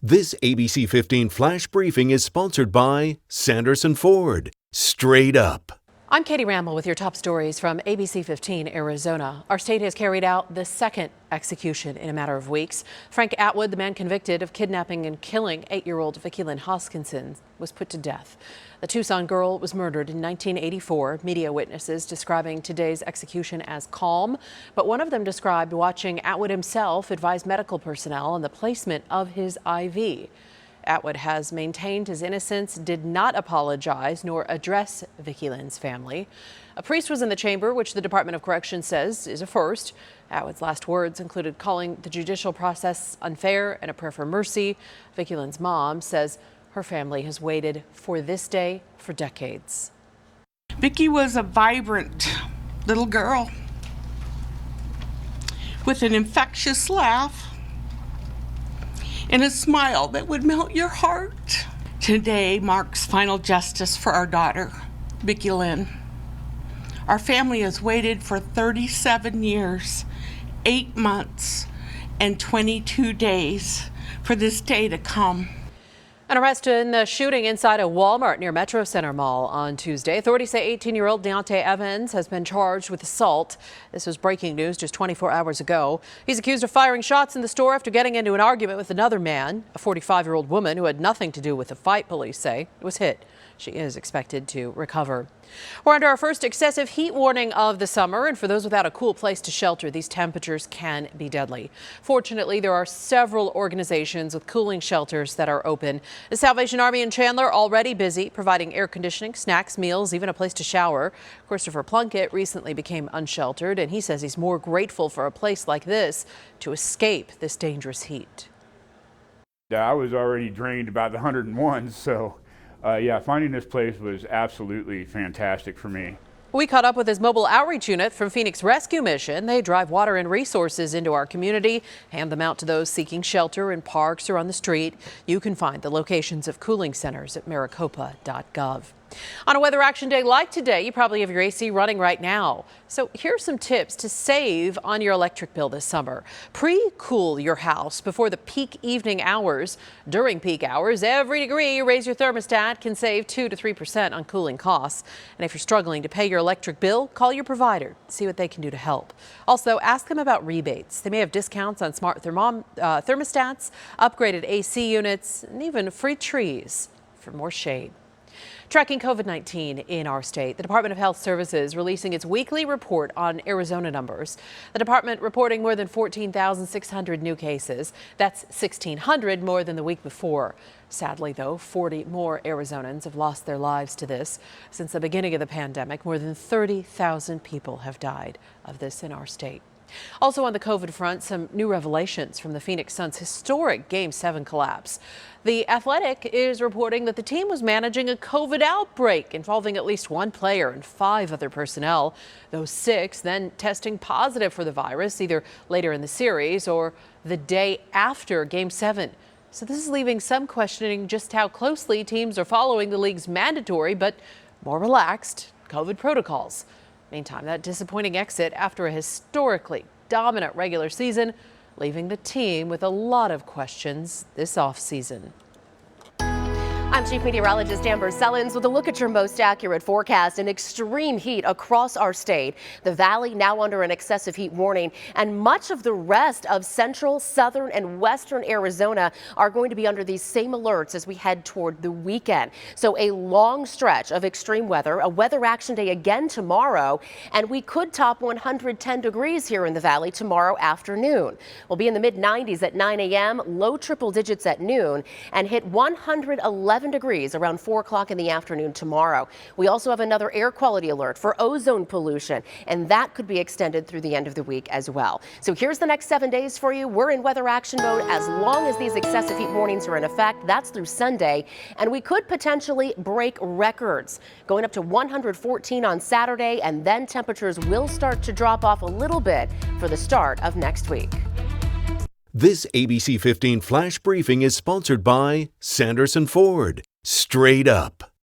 This ABC 15 Flash Briefing is sponsored by Sanderson Ford. Straight up. I'm Katie Ramble with your top stories from ABC15 Arizona. Our state has carried out the second execution in a matter of weeks. Frank Atwood, the man convicted of kidnapping and killing 8-year-old Vicki Lynn Hoskinson, was put to death. The Tucson girl was murdered in 1984. Media witnesses describing today's execution as calm, but one of them described watching Atwood himself advise medical personnel on the placement of his IV. Atwood has maintained his innocence, did not apologize nor address Vicki Lynn's family. A priest was in the chamber, which the Department of Corrections says is a first. Atwood's last words included calling the judicial process unfair and a prayer for mercy. Vicki Lynn's mom says her family has waited for this day for decades. Vicki was a vibrant little girl with an infectious laugh and a smile that would melt your heart. Today marks final justice for our daughter, Vicki Lynn. Our family has waited for 37 years, 8 months, and 22 days for this day to come. An arrest in the shooting inside a Walmart near Metro Center Mall on Tuesday. Authorities say 18-year-old Deontay Evans has been charged with assault. This was breaking news just 24 hours ago. He's accused of firing shots in the store after getting into an argument with another man. A 45-year-old woman who had nothing to do with the fight, police say, was hit. She is expected to recover. We're under our first excessive heat warning of the summer, and for those without a cool place to shelter, these temperatures can be deadly. Fortunately, there are several organizations with cooling shelters that are open. The Salvation Army in Chandler already busy providing air conditioning, snacks, meals, even a place to shower. Christopher Plunkett recently became unsheltered, and he says he's more grateful for a place like this to escape this dangerous heat. I was already drained about the 101, so yeah, finding this place was absolutely fantastic for me. We caught up with his mobile outreach unit from Phoenix Rescue Mission. They drive water and resources into our community, hand them out to those seeking shelter in parks or on the street. You can find the locations of cooling centers at maricopa.gov. On a weather action day like today, you probably have your AC running right now. So here's some tips to save on your electric bill this summer. Pre-cool your house before the peak evening hours. During peak hours, every degree you raise your thermostat can save 2 to 3% on cooling costs. And if you're struggling to pay your electric bill, call your provider. See what they can do to help. Also, ask them about rebates. They may have discounts on smart thermostats, upgraded AC units, and even free trees for more shade. Tracking COVID-19 in our state, the Department of Health Services releasing its weekly report on Arizona numbers. The department reporting more than 14,600 new cases. That's 1,600 more than the week before. Sadly, though, 40 more Arizonans have lost their lives to this. Since the beginning of the pandemic, more than 30,000 people have died of this in our state. Also on the COVID front, some new revelations from the Phoenix Suns' historic Game 7 collapse. The Athletic is reporting that the team was managing a COVID outbreak involving at least one player and 5 other personnel. Those 6 then testing positive for the virus either later in the series or the day after Game 7. So this is leaving some questioning just how closely teams are following the league's mandatory but more relaxed COVID protocols. Meantime, that disappointing exit after a historically dominant regular season, leaving the team with a lot of questions this offseason. I'm Chief Meteorologist Amber Sellens with a look at your most accurate forecast. In extreme heat across our state. The valley now under an excessive heat warning, and much of the rest of central, southern, and western Arizona are going to be under these same alerts as we head toward the weekend. So a long stretch of extreme weather, a weather action day again tomorrow, and we could top 110 degrees here in the valley tomorrow afternoon. We'll be in the mid-90s at 9 a.m., low triple digits at noon, and hit 111 degrees around 4 o'clock in the afternoon tomorrow. We also have another air quality alert for ozone pollution, and that could be extended through the end of the week as well. So here's the next 7 days for you. We're in weather action mode as long as these excessive heat warnings are in effect. That's through Sunday, and we could potentially break records, going up to 114 on Saturday, and then temperatures will start to drop off a little bit for the start of next week. This ABC 15 Flash Briefing is sponsored by Sanderson Ford. Straight up.